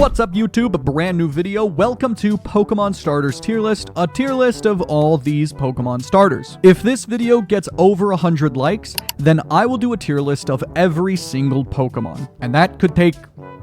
What's up, YouTube? A brand new video. Welcome to Pokemon Starters Tier List, a tier list of all these Pokemon starters. If this video gets over 100 likes, then I will do a tier list of every single Pokemon. And that could take,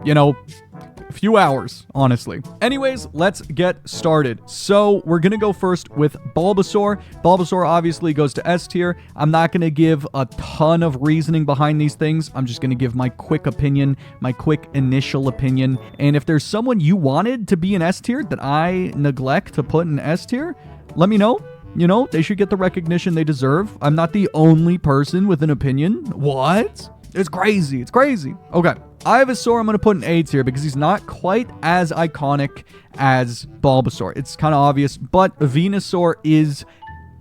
a few hours, honestly. Anyways, let's get started. So we're gonna go first with Bulbasaur. Bulbasaur obviously goes to S tier. I'm not gonna give a ton of reasoning behind these things. I'm just gonna give my quick opinion, my quick initial opinion. And if there's someone you wanted to be an S tier that I neglect to put in S tier, let me know. They should get the recognition they deserve. I'm not the only person with an opinion. What? It's crazy. It's crazy. Okay. Ivysaur, I'm going to put in A tier because he's not quite as iconic as Bulbasaur. It's kind of obvious, but Venusaur is...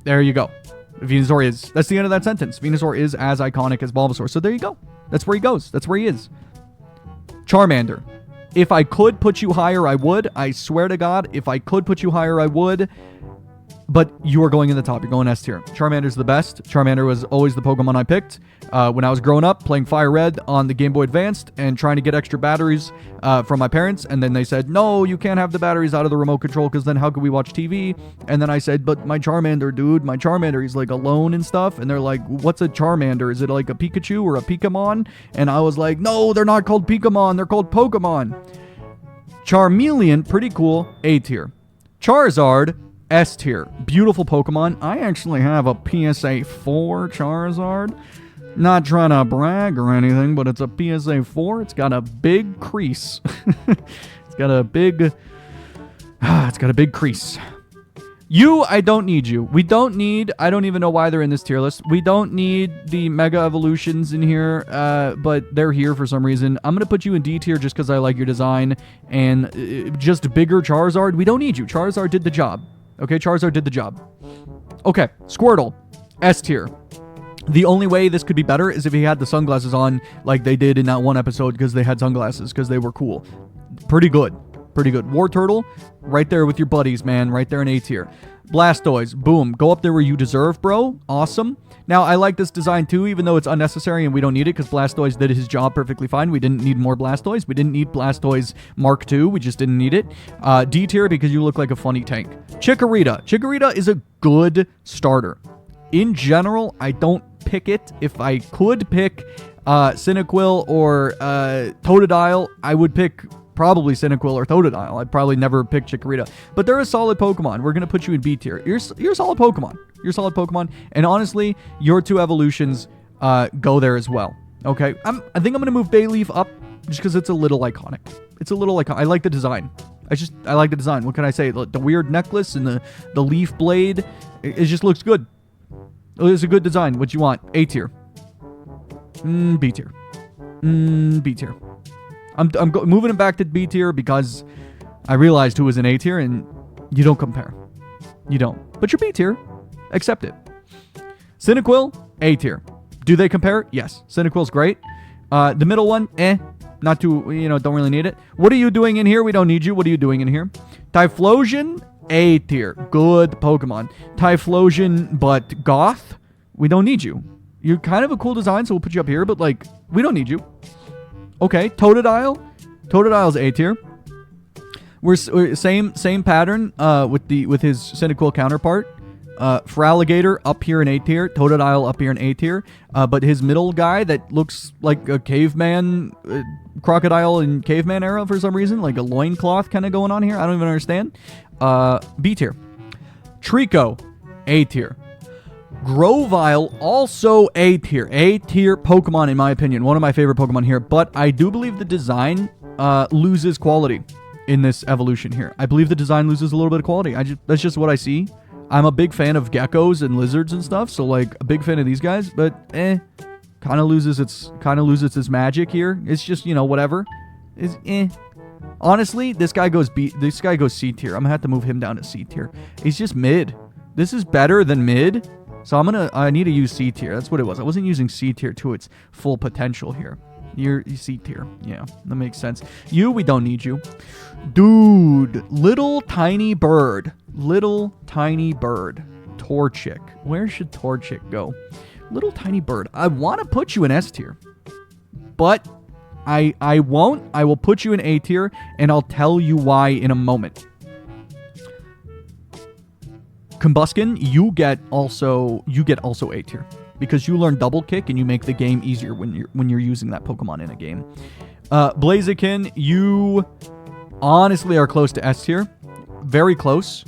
There you go. Venusaur is... That's the end of that sentence. Venusaur is as iconic as Bulbasaur. So there you go. That's where he goes. That's where he is. Charmander. If I could put you higher, I would. I swear to God, if I could put you higher, I would. But you are going in the top. You're going S tier. Charmander's the best. Charmander was always the Pokemon I picked when I was growing up, playing Fire Red on the Game Boy Advanced and trying to get extra batteries from my parents. And then they said, no, you can't have the batteries out of the remote control because then how could we watch TV? And then I said, but my Charmander, dude, my Charmander, he's like alone and stuff. And they're like, what's a Charmander? Is it like a Pikachu or a Pikamon? And I was like, no, they're not called Pikamon. They're called Pokemon. Charmeleon, pretty cool. A tier. Charizard, S tier. Beautiful Pokemon. I actually have a PSA 4 Charizard. Not trying to brag or anything, but it's a PSA 4. It's got a big crease. It's got a big crease. I don't need you. We don't need... I don't even know why they're in this tier list. We don't need the Mega Evolutions in here, but they're here for some reason. I'm going to put you in D tier just because I like your design. And just bigger Charizard. We don't need you. Charizard did the job. Okay, Charizard did the job. Okay, Squirtle, S tier. The only way this could be better is if he had the sunglasses on like they did in that one episode because they had sunglasses because they were cool. Pretty good. Pretty good. Wartortle, right there with your buddies, man. Right there in A tier. Blastoise, boom. Go up there where you deserve, bro. Awesome. Now, I like this design too, even though it's unnecessary and we don't need it because Blastoise did his job perfectly fine. We didn't need more Blastoise. We didn't need Blastoise Mark II. We just didn't need it. D tier because you look like a funny tank. Chikorita. Chikorita is a good starter. In general, I don't pick it. If I could pick Cyndaquil or Totodile, I would pick... probably Cyndaquil or Totodile. I'd probably never pick Chikorita. But they're a solid Pokemon. We're going to put you in B tier. You're a solid Pokemon. You're a solid Pokemon. And honestly, your two evolutions go there as well. Okay? I think I'm going to move Bayleaf up just because it's a little iconic. It's a little iconic. I like the design. I like the design. What can I say? The weird necklace and the leaf blade. It just looks good. It's a good design. What you want? A tier. B tier. B tier. I'm moving him back to B tier because I realized who was in A tier, and you don't compare. You don't. But you're B tier. Accept it. Cyndaquil, A tier. Do they compare? Yes. Cyndaquil's great. The middle one, not too, don't really need it. What are you doing in here? We don't need you. What are you doing in here? Typhlosion, A tier. Good Pokemon. Typhlosion, but Goth, we don't need you. You're kind of a cool design, so we'll put you up here, but, we don't need you. Okay, Totodile. Totodile's A tier. We're same pattern with his Cyndaquil counterpart. Feraligatr up here in A tier. Totodile up here in A tier. But his middle guy that looks like a caveman, crocodile in caveman era for some reason, like a loincloth kind of going on here. I don't even understand. B tier. Trico, A tier. Grovyle, also A tier. A tier Pokemon, in my opinion. One of my favorite Pokemon here. But I do believe the design loses quality in this evolution here. I believe the design loses a little bit of quality. That's just what I see. I'm a big fan of geckos and lizards and stuff. So, a big fan of these guys. But, kind of loses its magic here. It's just, whatever. It's, Honestly, this guy goes C tier. I'm going to have to move him down to C tier. He's just mid. This is better than mid. So I need to use C tier. That's what it was. I wasn't using C tier to its full potential here. You're C tier. Yeah, that makes sense. We don't need you. Dude, little tiny bird. Little tiny bird. Torchic. Where should Torchic go? Little tiny bird. I want to put you in S tier. But I won't. I will put you in A tier, and I'll tell you why in a moment. Combuskin, you get also A tier because you learn double kick and you make the game easier when you're using that Pokemon in a game. Blaziken, you honestly are close to S tier, very close.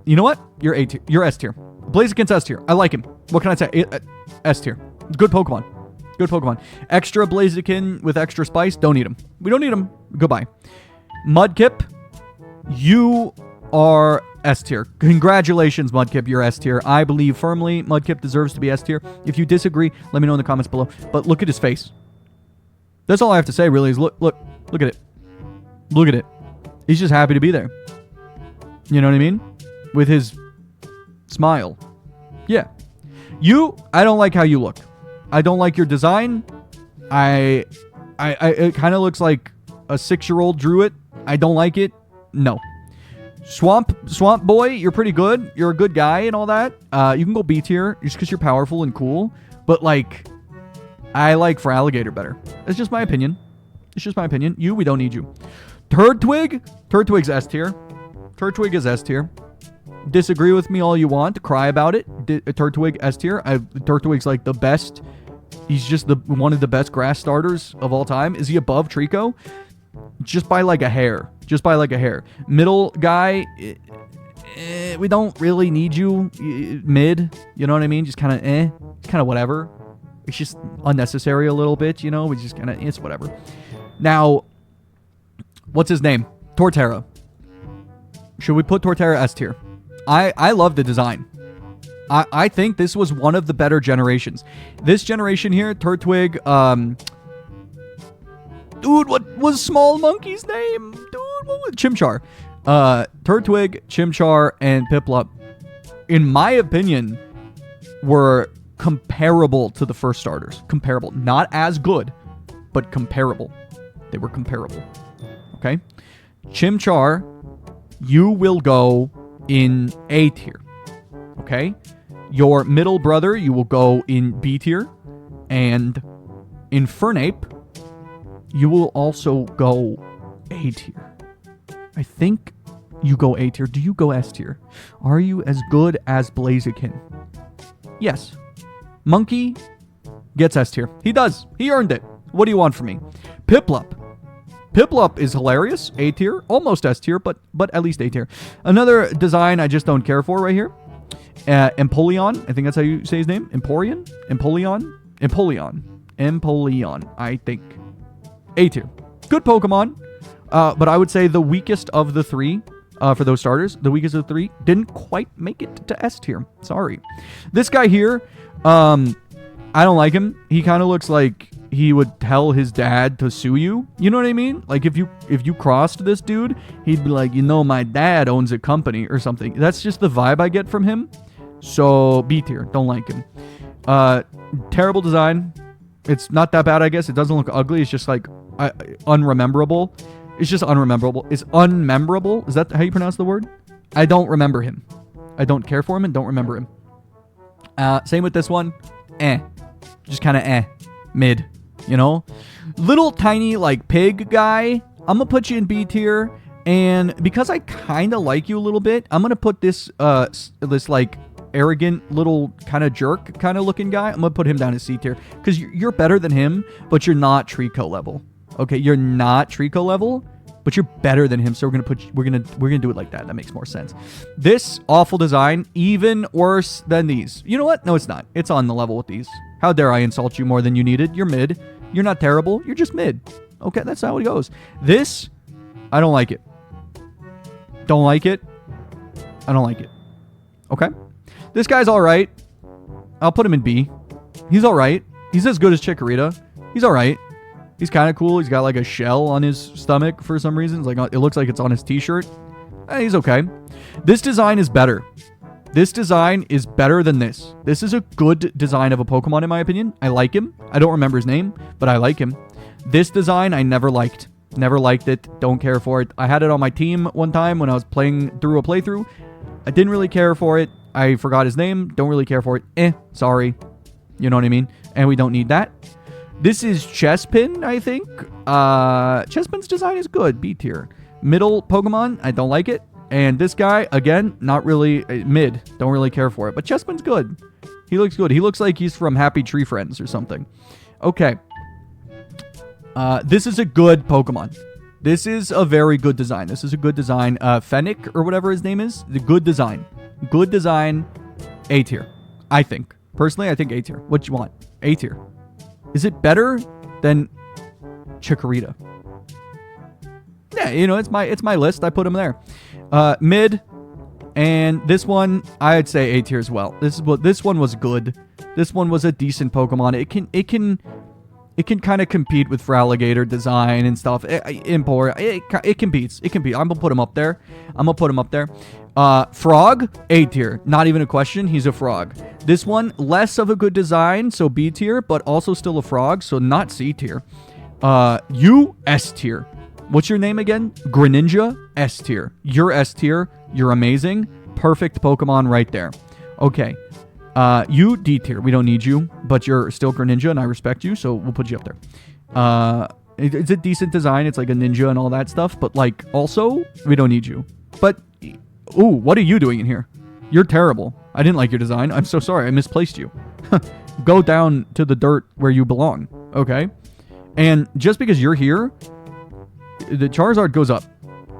You know what? You're A tier. You're S tier. Blaziken's S tier. I like him. What can I say? S tier. Good Pokemon. Good Pokemon. Extra Blaziken with extra spice. Don't need him. We don't need him. Goodbye. Mudkip, you are S tier. Congratulations, Mudkip. You're S tier. I believe firmly Mudkip deserves to be S tier. If you disagree, let me know in the comments below. But look at his face. That's all I have to say, really, is look at it. Look at it. He's just happy to be there. You know what I mean? With his smile. Yeah. I don't like how you look. I don't like your design. It kind of looks like a 6-year-old drew it. I don't like it. No. Swamp Boy, you're pretty good. You're a good guy and all that. You can go B tier just because you're powerful and cool. But, like, I like for Alligator better. That's just my opinion. It's just my opinion. We don't need you. Turtwig? Turtwig's S tier. Turtwig is S tier. Disagree with me all you want. Cry about it. Turtwig S tier. Turtwig's like the best. He's just one of the best grass starters of all time. Is he above Trico? Just by like a hair. Just by like a hair. Middle guy, we don't really need you. Mid, you know what I mean? Just kind of kind of whatever. It's just unnecessary a little bit, you know? We just kind of, it's whatever. Now, what's his name? Torterra. Should we put Torterra S tier? I love the design. I think this was one of the better generations. This generation here, Turtwig, dude, what was Small Monkey's name? Dude, what was Chimchar? Turtwig, Chimchar, and Piplup, in my opinion, were comparable to the first starters. Comparable. Not as good, but comparable. They were comparable. Okay? Chimchar, you will go in A tier. Okay? Your middle brother, you will go in B tier. And Infernape, you will also go A tier. I think you go A tier. Do you go S tier? Are you as good as Blaziken? Yes. Monkey gets S tier. He does. He earned it. What do you want from me? Piplup. Piplup is hilarious. A tier. Almost S tier, but at least A tier. Another design I just don't care for right here. Empoleon. I think that's how you say his name. Empoleon, I think. A tier. Good Pokemon. But I would say the weakest of the three, for those starters, the weakest of the three, didn't quite make it to S tier. Sorry. This guy here, I don't like him. He kind of looks like he would tell his dad to sue you. You know what I mean? Like if you crossed this dude, he'd be like, my dad owns a company or something. That's just the vibe I get from him. So B tier. Don't like him. Terrible design. It's not that bad, I guess. It doesn't look ugly. It's just like unrememberable. It's just unrememberable. It's unmemorable. Is that how you pronounce the word? I don't remember him. I don't care for him and don't remember him. Same with this one. Just kind of mid. You know? Little tiny like pig guy. I'm going to put you in B tier. And because I kind of like you a little bit, I'm going to put this like arrogant little kind of jerk kind of looking guy. I'm going to put him down as C tier. Because you're better than him, but you're not Trico level. Okay, you're not Trico level, but you're better than him. So we're gonna do it like that. That makes more sense. This awful design, even worse than these. You know what? No, it's not. It's on the level with these. How dare I insult you more than you needed? You're mid. You're not terrible. You're just mid. Okay, that's how it goes. This, I don't like it. Don't like it. I don't like it. Okay, this guy's all right. I'll put him in B. He's all right. He's as good as Chikorita. He's all right. He's kind of cool. He's got like a shell on his stomach for some reason. It's like it looks like it's on his t-shirt. He's okay. This design is better. This design is better than this. This is a good design of a Pokemon in my opinion. I like him. I don't remember his name, but I like him. This design I never liked. Never liked it. Don't care for it. I had it on my team one time when I was playing through a playthrough. I didn't really care for it. I forgot his name. Don't really care for it. Sorry. You know what I mean? And we don't need that. This is Chespin, I think. Chespin's design is good. B tier. Middle Pokemon, I don't like it. And this guy, again, not really mid. Don't really care for it. But Chespin's good. He looks good. He looks like he's from Happy Tree Friends or something. Okay. This is a good Pokemon. This is a very good design. This is a good design. Fennec, or whatever his name is. The good design. Good design. A tier. I think. Personally, I think A tier. What you want? A tier. Is it better than Chikorita? Yeah, you know, it's my list. I put him there. Mid, and this one I'd say A tier as well. This one was good. This one was a decent Pokemon. It can kind of compete with Feraligatr design and stuff. It competes. I'm gonna put him up there. Frog, A tier. Not even a question. He's a frog. This one, less of a good design, so B tier, but also still a frog, so not C tier. You, S tier. What's your name again? Greninja, S tier. You're S tier. You're amazing. Perfect Pokemon right there. Okay. You, D tier. We don't need you, but you're still Greninja, and I respect you, so we'll put you up there. It's a decent design. It's like a ninja and all that stuff, but, like, also, we don't need you. But, ooh, what are you doing in here? You're terrible. I didn't like your design. I'm so sorry. I misplaced you. Go down to the dirt where you belong, okay? And just because you're here, the Charizard goes up.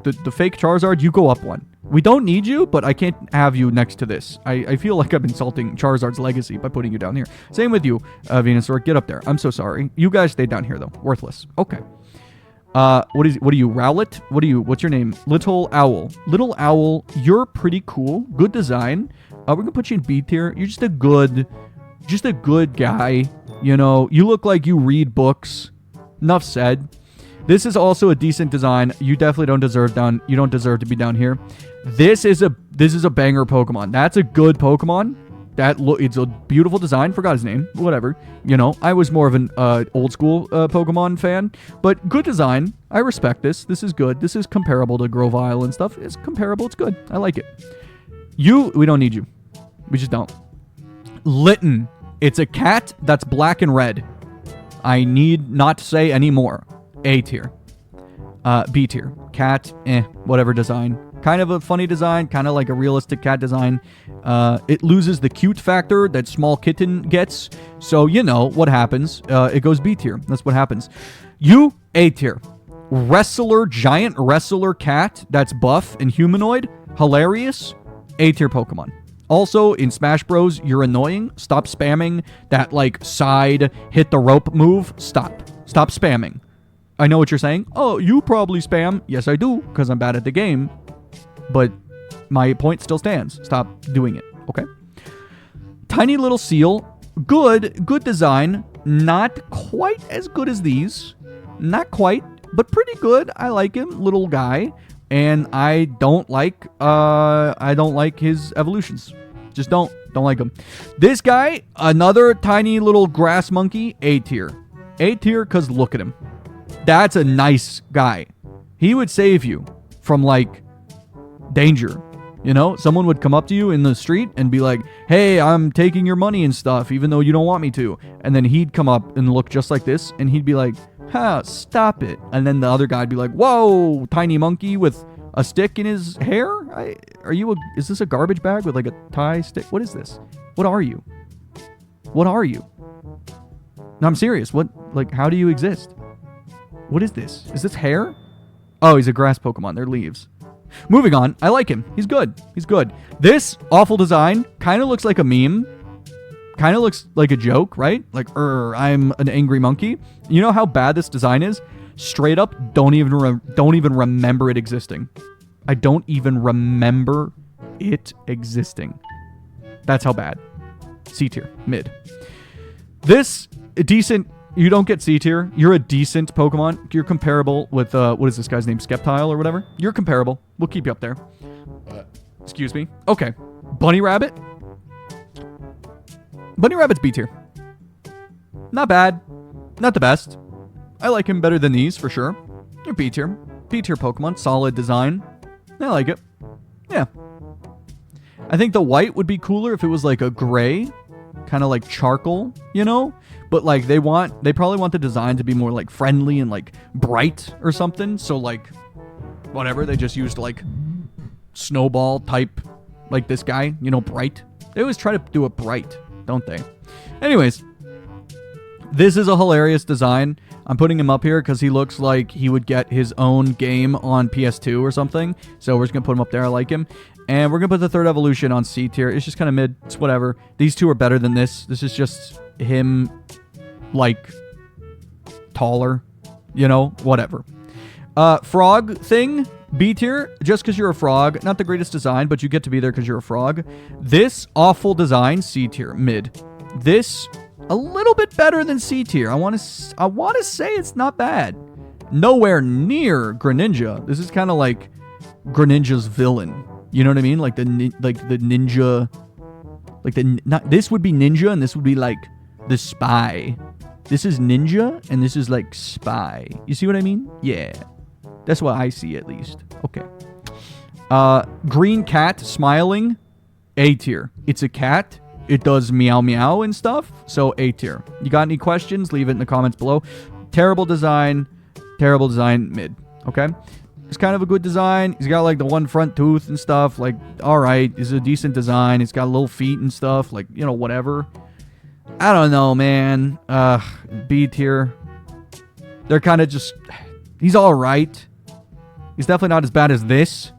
The fake Charizard, you go up one. We don't need you, but I can't have you next to this. I feel like I'm insulting Charizard's legacy by putting you down here. Same with you, Venusaur. Get up there. I'm so sorry. You guys stay down here, though. Worthless. Okay. What are you, Rowlet? What's your name? Little Owl. Little Owl, you're pretty cool. Good design. We're gonna put you in B tier. You're just a good guy. You know, you look like you read books. Enough said. This is also a decent design. You definitely don't deserve you don't deserve to be down here. This is a banger Pokemon. That's a good Pokemon. It's a beautiful design. Forgot his name. Whatever. You know, I was more of an old school Pokemon fan, but good design. I respect this. This is good. This is comparable to Grovyle and stuff. It's comparable. It's good. I like it. We don't need you. We just don't. Litten. It's a cat that's black and red. I need not say any more. A tier. B tier. Cat, whatever design. Kind of a funny design, kind of like a realistic cat design. It loses the cute factor that small kitten gets. So, you know what happens. It goes B tier. That's what happens. You, A tier. Giant wrestler cat that's buff and humanoid. Hilarious. A tier Pokemon. Also, in Smash Bros, you're annoying. Stop spamming that, like, side hit the rope move. Stop spamming. I know what you're saying. Oh, you probably spam. Yes, I do, because I'm bad at the game. But my point still stands. Stop doing it, okay? Tiny little seal. Good design. Not quite as good as these. Not quite, but pretty good. I like him, little guy. And I don't like his evolutions. Just don't like him. This guy, another tiny little grass monkey, A tier. A tier, because look at him. That's a nice guy. He would save you from, like, danger. You know, someone would come up to you in the street and be like, hey, I'm taking your money and stuff, even though you don't want me to. And then he'd come up and look just like this, and he'd be like, stop it. And then the other guy'd be like, whoa, tiny monkey with a stick in his hair? Is this a garbage bag with, like, a tie stick? What is this? What are you? No, I'm serious. How do you exist? What is this? Is this hair? Oh, he's a grass Pokemon. They're leaves. Moving on. I like him. He's good. This awful design kind of looks like a meme. Kind of looks like a joke, right? Like, I'm an angry monkey. You know how bad this design is? Straight up, don't even remember it existing. I don't even remember it existing. That's how bad. C tier. Mid. This, decent. You don't get C tier. You're a decent Pokemon. You're comparable with, what is this guy's name? Skeptile or whatever? You're comparable. We'll keep you up there. Excuse me. Okay. Bunny Rabbit. Bunny Rabbit's B tier. Not bad. Not the best. I like him better than these, for sure. You're B tier. B tier Pokemon. Solid design. I like it. Yeah. I think the white would be cooler if it was like a gray. Kind of like charcoal, you know? but like they probably want the design to be more like friendly and like bright or something. So like whatever, they just used like snowball type, like this guy, you know, bright. They always try to do it bright, don't they? Anyways, this is a hilarious design. I'm putting him up here because he looks like he would get his own game on PS2 or something. So we're just going to put him up there. I like him. And we're going to put the third evolution on C tier. It's just kind of mid. It's whatever. These two are better than this. This is just him, like, taller. You know, whatever. Frog thing, B tier. Just because you're a frog. Not the greatest design, but you get to be there because you're a frog. This awful design, C tier, mid. This a little bit better than C tier. I want to say it's not bad. Nowhere near Greninja. This is kind of like Greninja's villain. You know what I mean? Like the ninja. Like this would be ninja, and this would be like the spy. This is ninja, and this is like spy. You see what I mean? Yeah, that's what I see at least. Okay. Green cat smiling, A tier. It's a cat. It does meow meow and stuff, so A tier. You got any questions? Leave it in the comments below. Terrible design, mid. Okay, it's kind of a good design. He's got like the one front tooth and stuff. Like, all right, it's a decent design. It's got little feet and stuff. Like, you know, whatever. I don't know, man. B tier. They're kind of just. He's all right. He's definitely not as bad as this.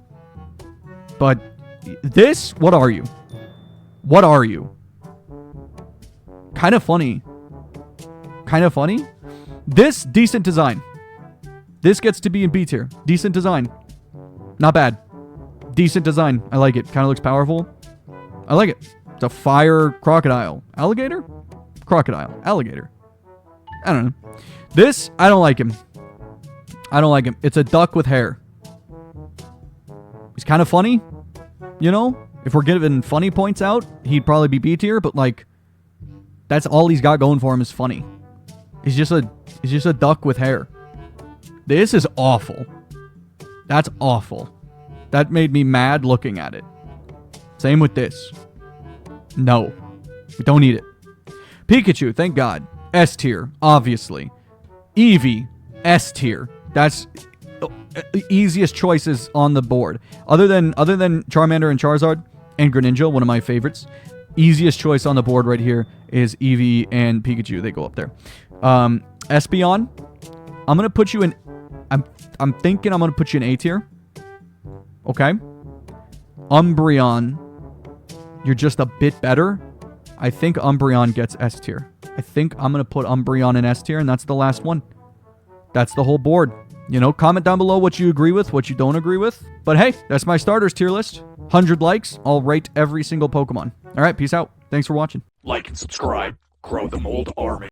But this, what are you? What are you? Kind of funny. Kind of funny. This, decent design. This gets to be in B tier. Decent design. Not bad. Decent design. I like it. Kind of looks powerful. I like it. It's a fire crocodile. Alligator? Crocodile. Alligator. I don't know. This, I don't like him. I don't like him. It's a duck with hair. He's kind of funny. You know? If we're giving funny points out, he'd probably be B tier, but like that's all he's got going for him is funny. He's just a duck with hair. This is awful. That's awful. That made me mad looking at it. Same with this. No. We don't need it. Pikachu, thank God. S tier, obviously. Eevee, S tier. That's easiest choices on the board. Other than Charmander and Charizard and Greninja, one of my favorites. Easiest choice on the board right here is Eevee and Pikachu. They go up there. Espeon, I'm gonna put you in. I'm thinking I'm gonna put you in A tier. Okay. Umbreon, you're just a bit better. I think Umbreon gets S tier. I think I'm gonna put Umbreon in S tier, and that's the last one. That's the whole board. You know, comment down below what you agree with, what you don't agree with. But hey, that's my starters tier list. 100 likes. I'll rate every single Pokemon. All right, peace out. Thanks for watching. Like and subscribe. Grow the Mold Army.